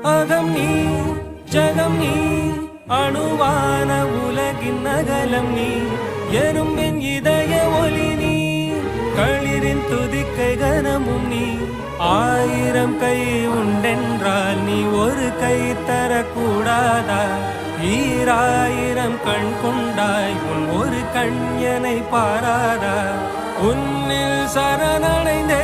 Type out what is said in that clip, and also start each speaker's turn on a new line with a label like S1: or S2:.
S1: அகம் நீ ஜகம் நீ அணுவான உலகின் அகலம் நீ எறும்பின் இதய ஒளி நீ களிரின் துதிக்கை கனமும் நீ ஆயிரம் கை உண்டென்றால் நீ ஒரு கை தரக்கூடாதா ஈராயிரம் கண் கொண்டாய் உன் ஒரு கண் எனை பாராதா உன்னில் சரணடைந்தே